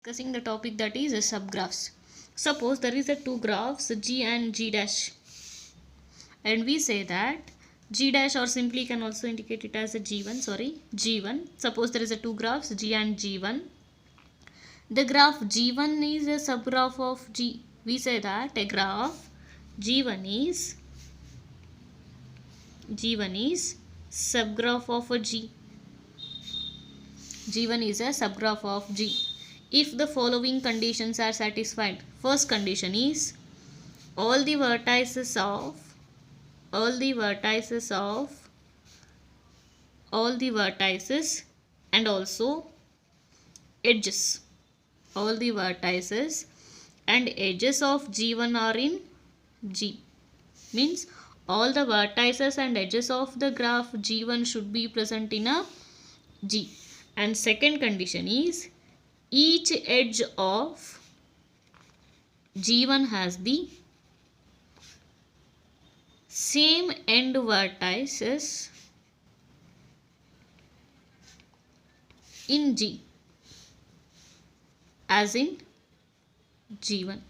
Discussing the topic that is subgraphs. Suppose there is a two graphs G and G dash, and we say that G dash, or simply can also indicate it as a G1. Sorry, G1. Suppose there is a two graphs G and G1. The graph G1 is a subgraph of G. We say that a graph G1 is subgraph of a G. G1 is a subgraph of G if the following conditions are satisfied. First condition is all the vertices and also edges. All the vertices and edges of G1 are in G. Means all the vertices and edges of the graph G1 should be present in a G. And second condition is each edge of G1 has the same end vertices in G as in G1.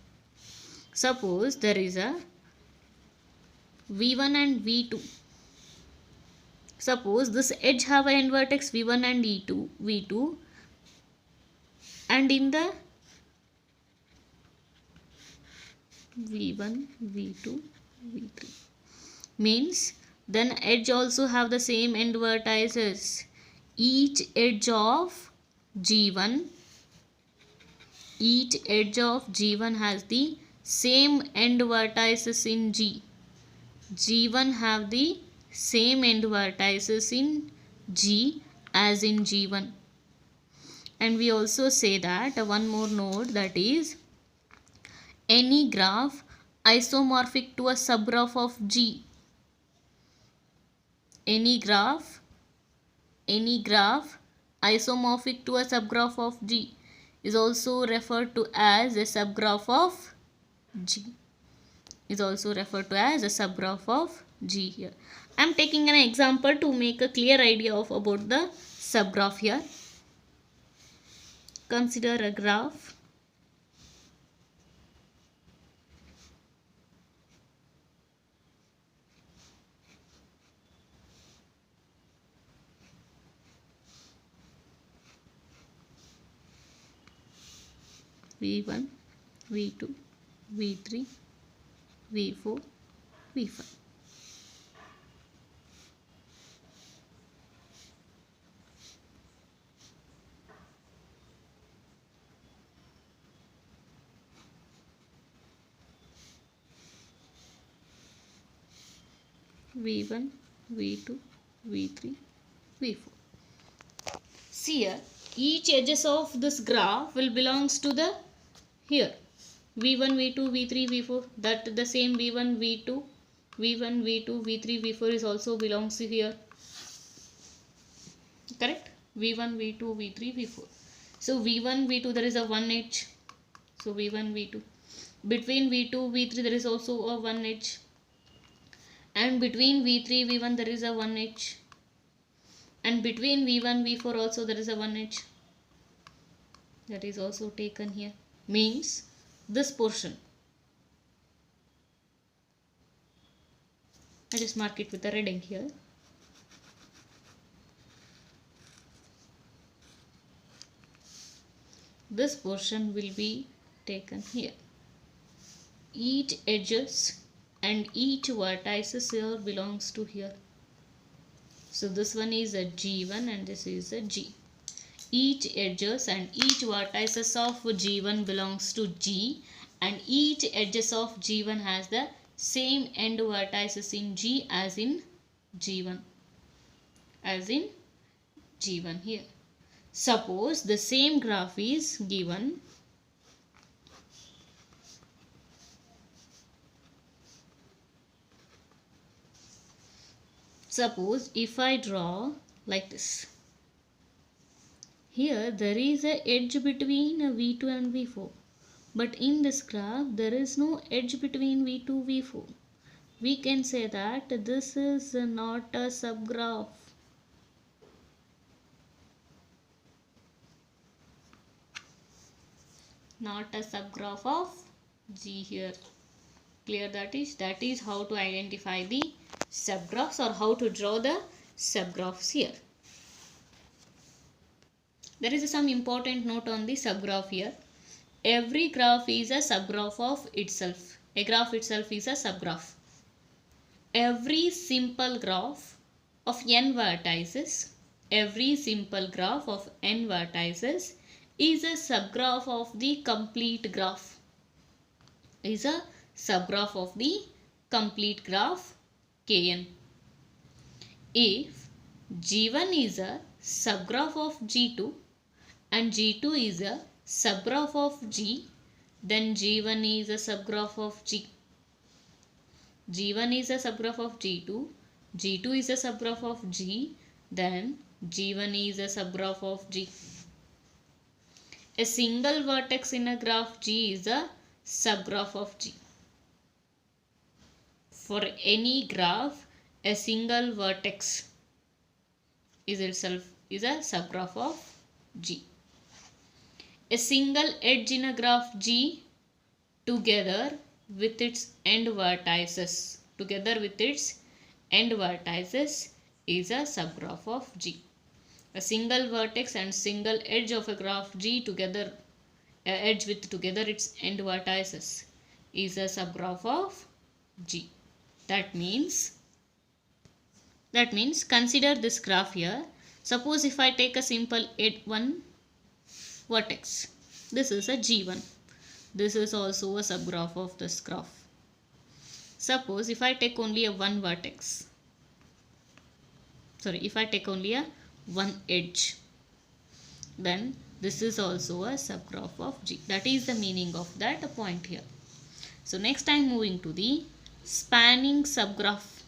Suppose there is a V1 and V2. Suppose this edge have a end vertex V1 and V2, and in the V1, V2, V3 means then edge also have the same end vertices. Each edge of G1 has the same end vertices in G. G1 have the same end vertices in G as in G1. And we also say that one more note, that is any graph isomorphic to a subgraph of G. Any graph isomorphic to a subgraph of G is also referred to as a subgraph of G. Here. I am taking an example to make a clear idea of about the subgraph here. Consider a graph V1, V2, V3, V4, V5. V1, V2, V3, V4. See here, each edges of this graph will belongs to the here V1, V2, V3, V4. That the same V1, V2, V3, V4 is also belongs to here. Correct? V1, V2, V3, V4. So V1, V2 there is a one edge. So V1, V2. Between V2, V3 there is also a one edge. And between V3, V1 there is a one edge. And between V1, V4 also there is a one edge. That is also taken here. Means this portion. I just mark it with a red ink here. This portion will be taken here. Each edges and each vertices here belongs to here. So this one is a G1 and this is a G. Each edges and each vertices of G1 belongs to G, and each edges of G1 has the same end vertices in G as in G1. Here. Suppose the same graph is given. Suppose if I draw like this. Here there is a edge between V2 and V4. But in this graph there is no edge between V2 V4. We can say that this is not a subgraph. not a subgraph of G here. Clear? That is how to identify the subgraphs or how to draw the subgraphs here. There is some important note on the subgraph here. Every graph is a subgraph of itself. A graph itself is a subgraph. Every simple graph of n vertices, every simple graph of n vertices is a subgraph of the complete graph. Is a subgraph of the complete graph Kn. If G1 is a subgraph of G2 and G2 is a subgraph of G, then G1 is a subgraph of G. G1 is a subgraph of G2, G2 is a subgraph of G, then G1 is a subgraph of G. A single vertex in a graph G is a subgraph of G. For any graph, a single vertex is itself is a subgraph of G. A single edge in a graph G together with its end vertices is a subgraph of G. A single vertex and single edge of a graph G together, edge with together its end vertices is a subgraph of G. That means consider this graph here. Suppose if I take a simple one vertex, this is a G1. This is also a subgraph of this graph. Suppose if I take only a one vertex, if I take only a one edge, then this is also a subgraph of G. That is the meaning of that point here. So next I am moving to the spanning subgraph.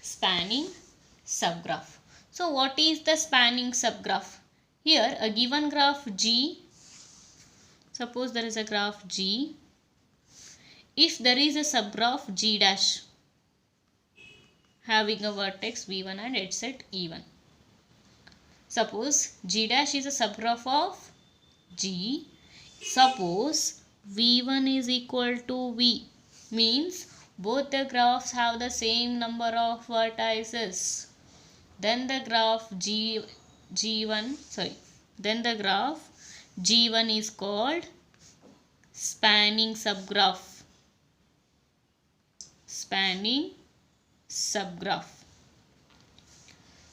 Spanning subgraph. So what is the spanning subgraph? Here a given graph G, suppose there is a graph G, if there is a subgraph G dash having a vertex V1 and edge set E1. Suppose G dash is a subgraph of G. Suppose V1 is equal to V, means both the graphs have the same number of vertices. Then the graph G1 is called spanning subgraph. Spanning subgraph.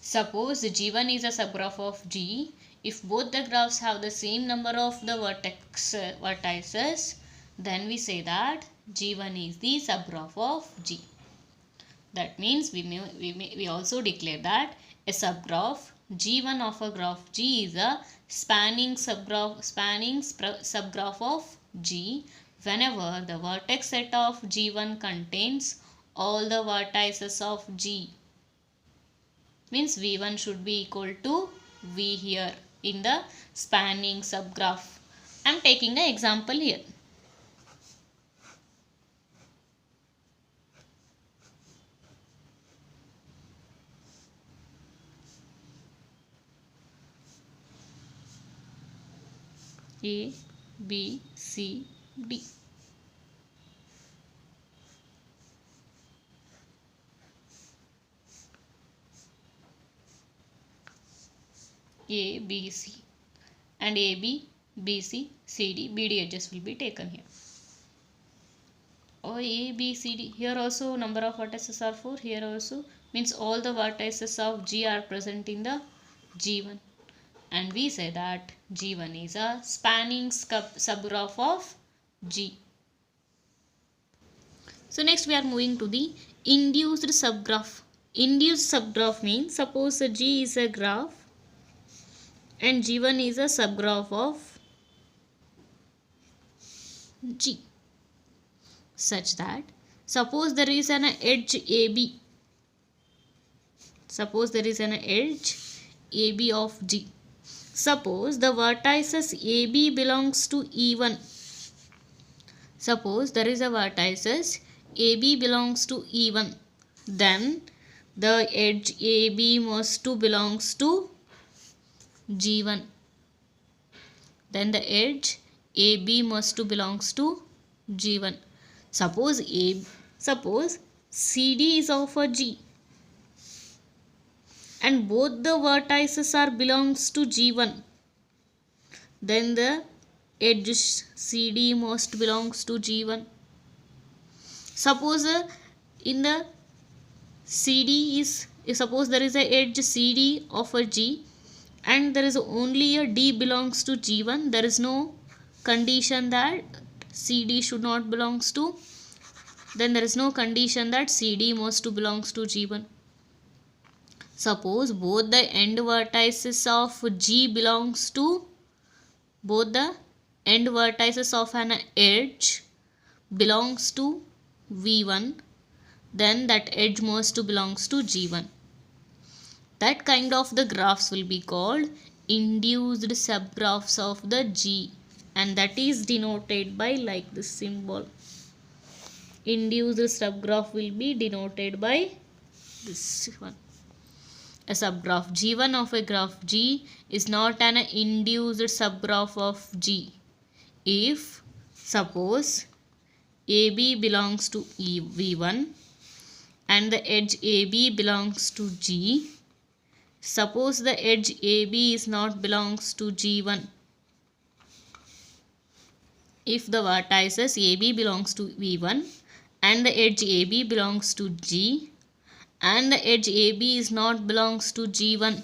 Suppose G1 is a subgraph of G. If both the graphs have the same number of the vertices, then we say that G1 is the subgraph of G. That means we also declare that a subgraph G1 of a graph G is a spanning subgraph of G whenever the vertex set of G1 contains all the vertices of G. Means V1 should be equal to V here in the spanning subgraph. I am taking an example here. A, B, C, D. A, B, C and A, B, B, C, C, D, B, D edges will be taken here. Or A, B, C, D. Here also number of vertices are 4. Here also means all the vertices of G are present in the G1. And we say that G1 is a spanning subgraph of G. So next we are moving to the induced subgraph. Induced subgraph means suppose G is a graph and G1 is a subgraph of G, such that suppose there is an edge AB. Suppose there is an edge AB of G. Suppose the vertices AB belongs to E1. Suppose there is a vertices AB belongs to E1. Then the edge AB must to belongs to G1. Then the edge AB must to belongs to G1. Suppose CD is of a G and both the vertices are belongs to G1. Then the edge CD must belongs to G1. Suppose in the CD is suppose there is a edge CD of a G and there is only a D belongs to G1. There is no condition that CD should not belongs to. Then there is no condition that CD must to belongs to G1. Suppose both the end vertices of G belongs to both the end vertices of an edge belongs to V1, then that edge must to belongs to G1. That kind of the graphs will be called induced subgraphs of the G, and that is denoted by like this symbol. Induced subgraph will be denoted by this one. A subgraph G1 of a graph G is not an induced subgraph of G if suppose AB belongs to V1 and the edge AB belongs to G. Suppose the edge AB is not belongs to G1. If the vertices AB belongs to V1 and the edge AB belongs to G and the edge AB is not belongs to G1,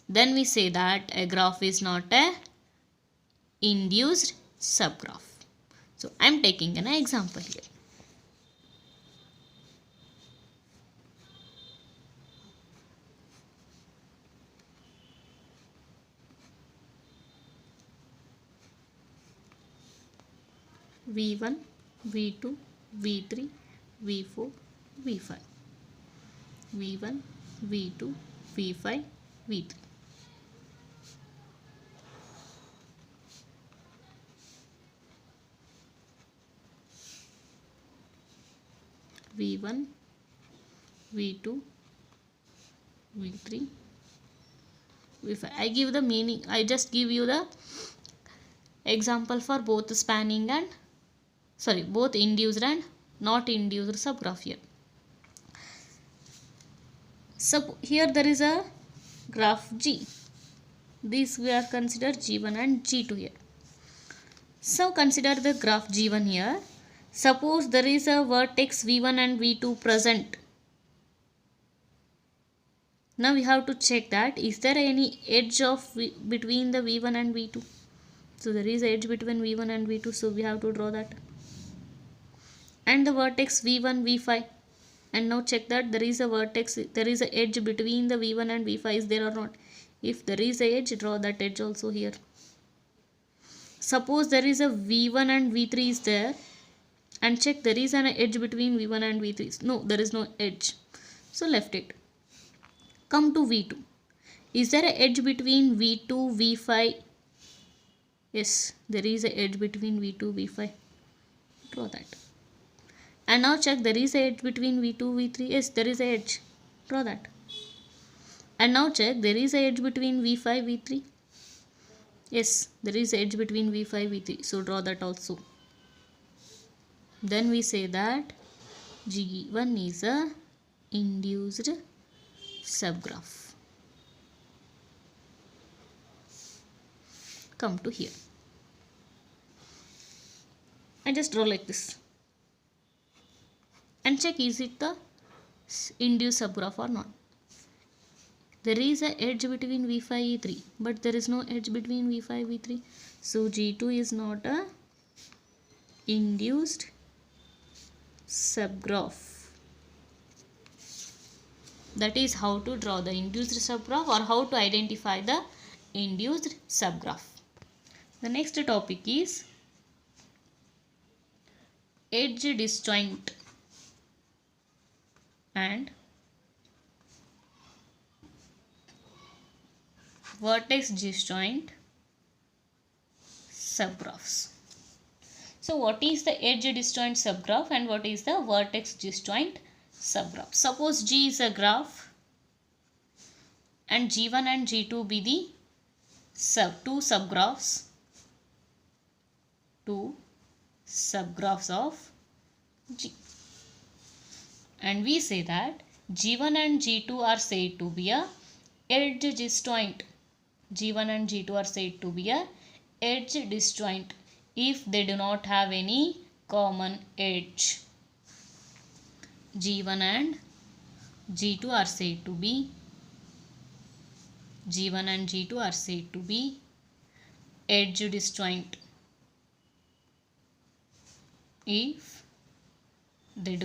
then we say that a graph is not a induced subgraph. So I am taking an example here. V1, V2, V3, V4, V5. V1, V2, V5, V3. V1, V2, V3, V5. I give the meaning. I just give you the example for both spanning and both induced and not induced subgraph here. So here there is a graph G. This we are consider G1 and G2 here. So consider the graph G1 here. Suppose there is a vertex V1 and V2 present. Now we have to check that is there any edge of between the V1 and V2. So there is an edge between V1 and V2, so we have to draw that. And the vertex V1, V5. And now check that there is a vertex, there is an edge between the V1 and V5, is there or not? If there is an edge, draw that edge also here. Suppose there is a V1 and V3 is there, and check there is an edge between V1 and V3. No, there is no edge. So left it. Come to V2. Is there an edge between V2, V5? Yes, there is an edge between V2, V5. Draw that. And now check there is an edge between V2, V3. Yes, there is an edge. Draw that. And now check there is an edge between V5, V3. Yes, there is an edge between V5, V3. So draw that also. Then we say that G1 is a induced subgraph. Come to here. I just draw like this. And check is it the induced subgraph or not. There is an edge between V5, E3, but there is no edge between V5, V3. So G2 is not a induced subgraph. That is how to draw the induced subgraph or how to identify the induced subgraph. The next topic is edge disjoint and vertex disjoint subgraphs. So what is the edge disjoint subgraph and what is the vertex disjoint subgraph. Suppose G is a graph and G1 and G2 be the two subgraphs of G. And we say that G1 and G2 are said to be a edge disjoint. G1 and G2 are said to be a edge disjoint if they do not have any common edge. G1 and G2 are said to be edge disjoint if they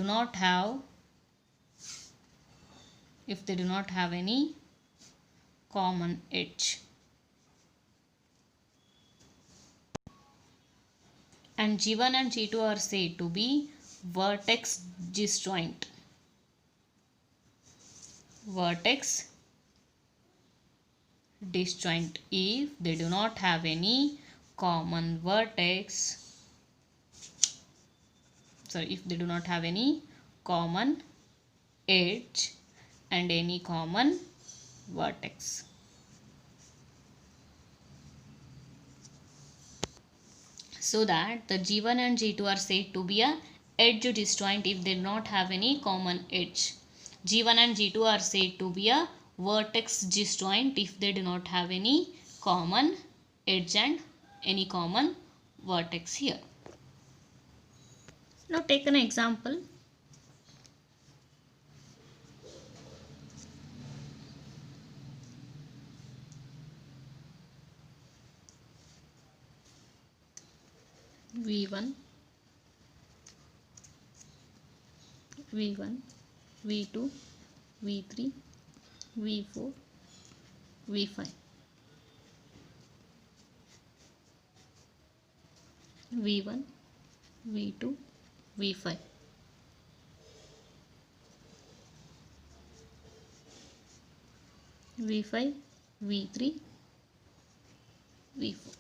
do not have any common edge. And G1 and G2 are said to be vertex disjoint. Vertex disjoint if they do not have any common vertex. If they do not have any common edge and any common vertex. So that the G1 and G2 are said to be a edge disjoint if they do not have any common edge. G1 and G2 are said to be a vertex disjoint if they do not have any common edge and any common vertex here. Now take an example. V1, V1, V2, V3, V4, V5. V1, V2, V5. V5, V3, V4.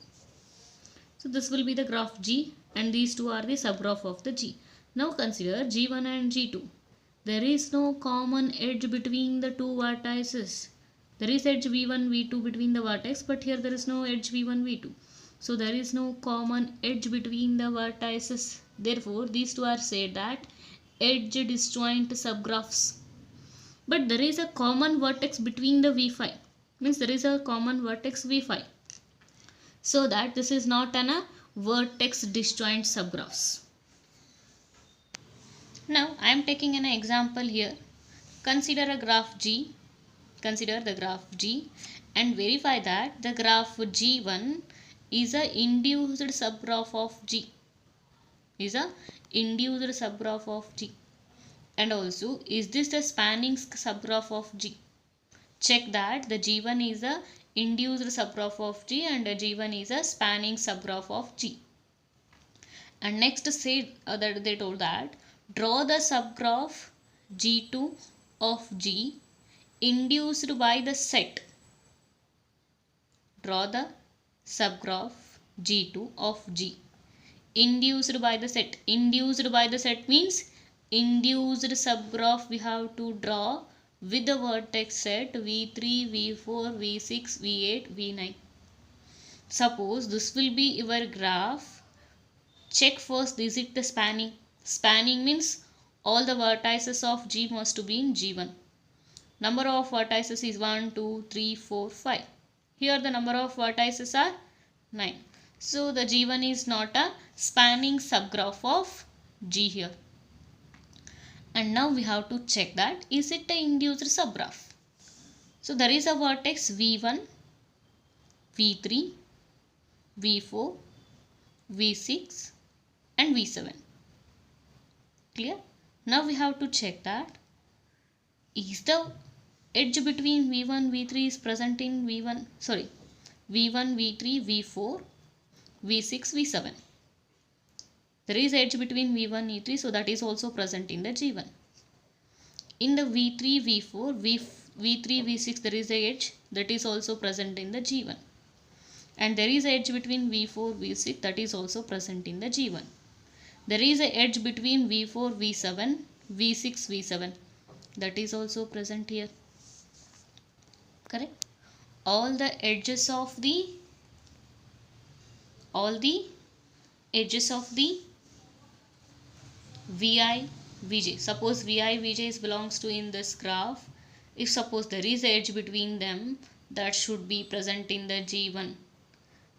So this will be the graph G and these two are the subgraph of the G. Now consider G1 and G2. There is no common edge between the two vertices. There is edge V1, V2 between the vertex, but here there is no edge V1, V2. So there is no common edge between the vertices. Therefore, these two are said that edge disjoint subgraphs. But there is a common vertex between the V5. Means there is a common vertex V5. So that this is not a vertex disjoint subgraphs. Now I am taking an example here. Consider a graph G. Consider the graph G and verify that the graph G1 is a induced subgraph of G. And also, is this the spanning subgraph of G? Check that the G1 is a induced subgraph of G and G1 is a spanning subgraph of G. And next that they told that draw the subgraph G2 of G induced by the set. Draw the subgraph G2 of G induced by the set. Induced by the set means induced subgraph we have to draw with the vertex set V3, V4, V6, V8, V9. Suppose this will be your graph. Check first, is it the spanning? Spanning means all the vertices of G must be in G1. Number of vertices is 1, 2, 3, 4, 5. Here the number of vertices are 9. So the G1 is not a spanning subgraph of G here. And now we have to check that is it the induced subgraph. So there is a vertex V1, V3, V4, V6 and V7. Clear? Now we have to check that is the edge between V1, V3 is present in V1, V3, V4, V6, V7. There is edge between V1, V3, so that is also present in the G1. In the V3, V4, V3, V6 there is a edge that is also present in the G1. And there is edge between V4, V6 that is also present in the G1. There is a edge between V4, V7, V6, V7 that is also present here. Correct? All the edges of the vi vj, suppose vi vj belongs to in this graph. If suppose there is edge between them, that should be present in the g1.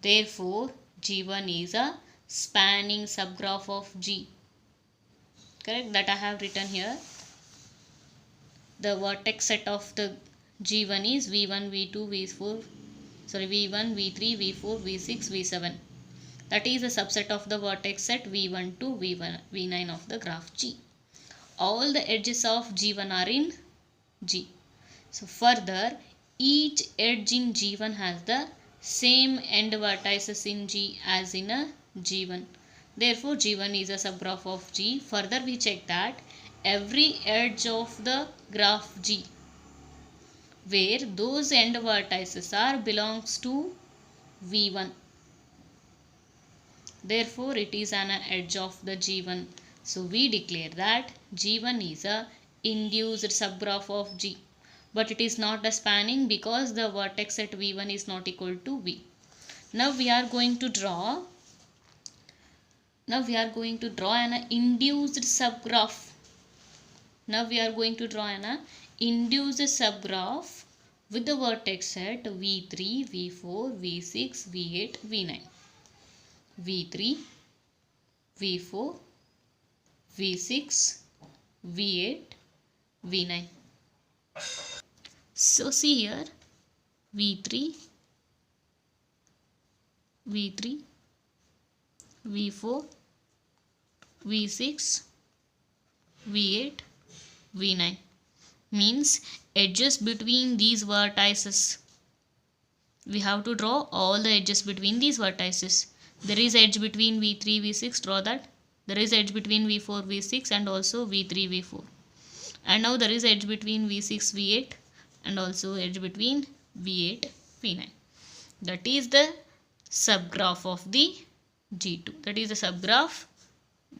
Therefore g1 is a spanning subgraph of g. Correct? That I have written here. The vertex set of the g1 is v1 v2 v4 v1 v3 v4 v6 v7. That is a subset of the vertex set v1 to v1 v9 of the graph G. All the edges of G1 are in G. So further, each edge in G1 has the same end vertices in G as in a G1. Therefore, G1 is a subgraph of G. Further, we check that every edge of the graph G, where those end vertices are, belongs to V1. Therefore, it is an edge of the G1. So, we declare that G1 is a induced subgraph of G. But it is not a spanning because the vertex at V1 is not equal to V. Now, we are going to draw an induced subgraph. Now, we are going to draw an induced subgraph with the vertex set V3, V4, V6, V8, V9. V3, V4, V6, V8, V9. So see here, V3, V3, V4, V6, V8, V9 means edges between these vertices. We have to draw all the edges between these vertices. There is edge between V3, V6, draw that. There is edge between V4, V6 and also V3, V4. And now there is edge between V6, V8 and also edge between V8, V9. That is the subgraph of the G2. That is the subgraph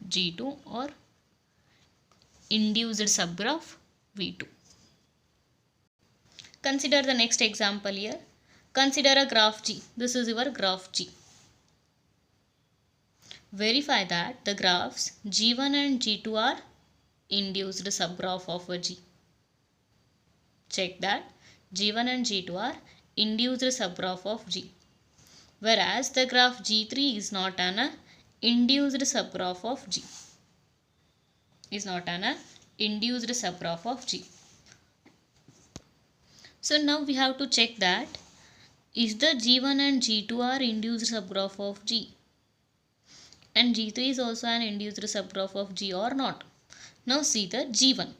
G2 or induced subgraph V2. Consider the next example here. Consider a graph G. This is your graph G. Verify that the graphs G1 and G2 are induced subgraph of a G. Check that G1 and G2 are induced subgraph of G. Whereas the graph G3 is not an induced subgraph of G. Is not an induced subgraph of G. So now we have to check that is the G1 and G2 are induced subgraph of G. And G3 is also an induced subgraph of G or not. Now see the G1.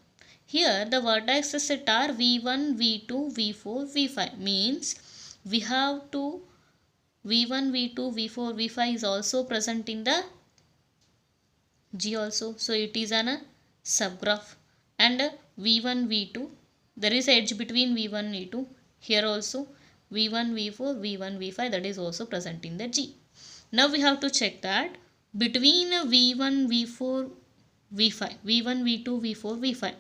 Here the vertices set are V1, V2, V4, V5. Means we have to V1, V2, V4, V5 is also present in the G also. So it is an subgraph. And V1, V2, there is edge between V1, V2. Here also V1, V4, V1, V5 that is also present in the G. Now we have to check that between V1, V4, V5, V1, V2, V4, V5,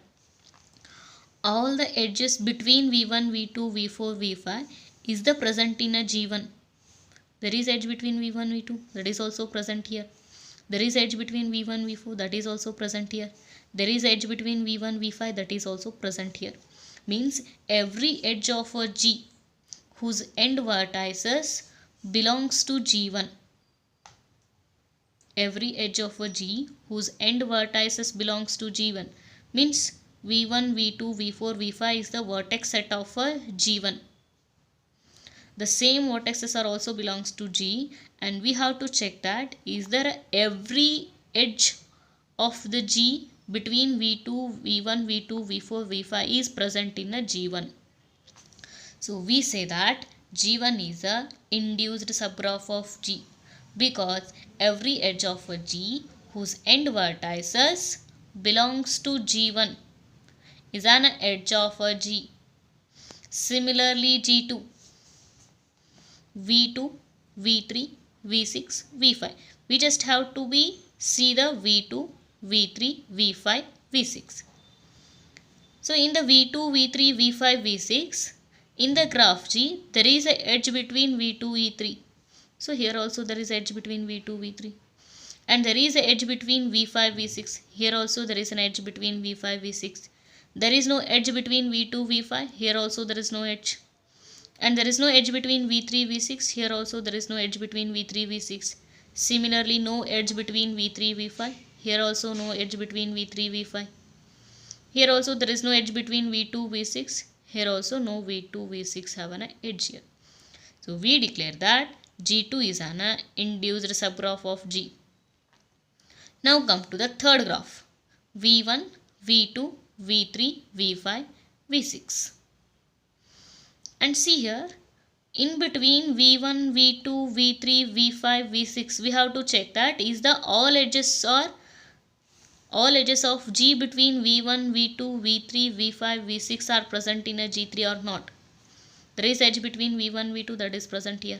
all the edges between V1, V2, V4, V5 is the present in a G1. There is edge between V1, V2 that is also present here. There is edge between V1, V4 that is also present here. There is edge between V1, V5 that is also present here. Means every edge of a G whose end vertices belongs to G1. Every edge of a G whose end vertices belongs to G1 means V1, V2, V4, V5 is the vertex set of a G1. The same vertices are also belongs to G, and we have to check that is there every edge of the G between V2, V1, V2, V4, V5 is present in a G1. So we say that G1 is a induced subgraph of G because every edge of a G whose end vertices belongs to G1 is an edge of a G. Similarly G2, V2, V3, V6, V5. We just have to see the V2, V3, V5, V6. So in the V2, V3, V5, V6, in the graph G, there is a edge between V2, V3. So here also there is edge between V2, V3. And there is a edge between V5, V6. Here also there is an edge between V5, V6. There is no edge between V2, V5. Here also there is no edge. And there is no edge between V3, V6. Here also there is no edge between V3, V6. Similarly, no edge between V3, V5. Here also no edge between V3, V5. Here also there is no edge between V2, V6. Here also no V2, V6 have an edge here. So we declare that G2 is an induced subgraph of G. Now come to the third graph. V1, V2, V3, V5, V6. And see here, in between V1, V2, V3, V5, V6, we have to check that is the all edges of G between V1, V2, V3, V5, V6 are present in a G3 or not. There is edge between V1, V2 that is present here.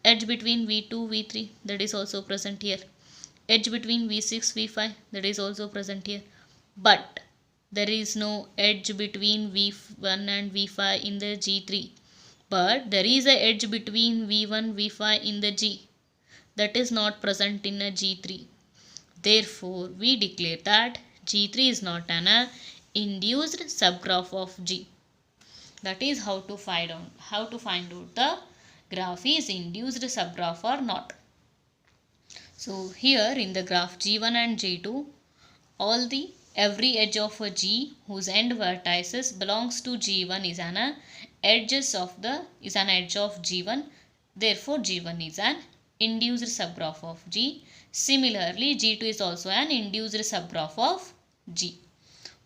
Edge between V2, V3 that is also present here. Edge between V6, V5 that is also present here. But there is no edge between V1 and V5 in the G3. But there is a edge between V1, V5 in the G that is not present in a G3. Therefore, we declare that G3 is not an induced subgraph of G. That is how to find out the graph is induced subgraph or not. So here in the graph G1 and G2, every edge of a G whose end vertices belongs to G1 is an edge of G1. Therefore, G1 is an induced subgraph of G. Similarly, G2 is also an induced subgraph of G.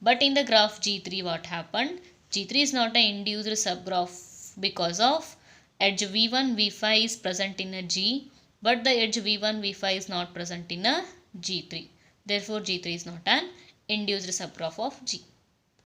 But in the graph G3, what happened? G3 is not an induced subgraph because of edge V1, V5 is present in a G, but the edge V1, V5 is not present in a G3. Therefore, G3 is not an induced subgraph of G.